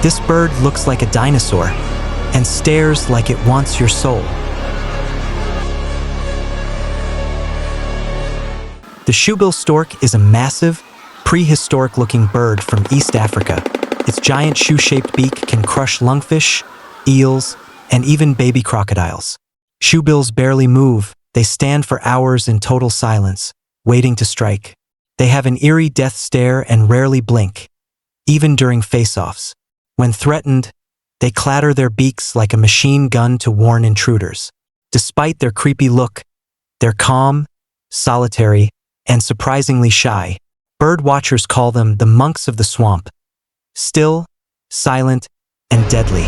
This bird looks like a dinosaur and stares like it wants your soul. The shoebill stork is a massive, prehistoric-looking bird from East Africa. Its giant shoe-shaped beak can crush lungfish, eels, and even baby crocodiles. Shoebills barely move. They stand for hours in total silence, waiting to strike. They have an eerie death stare and rarely blink, even during face-offs. When threatened, they clatter their beaks like a machine gun to warn intruders. Despite their creepy look, they're calm, solitary, and surprisingly shy. Bird watchers call them the monks of the swamp, still, silent, and deadly.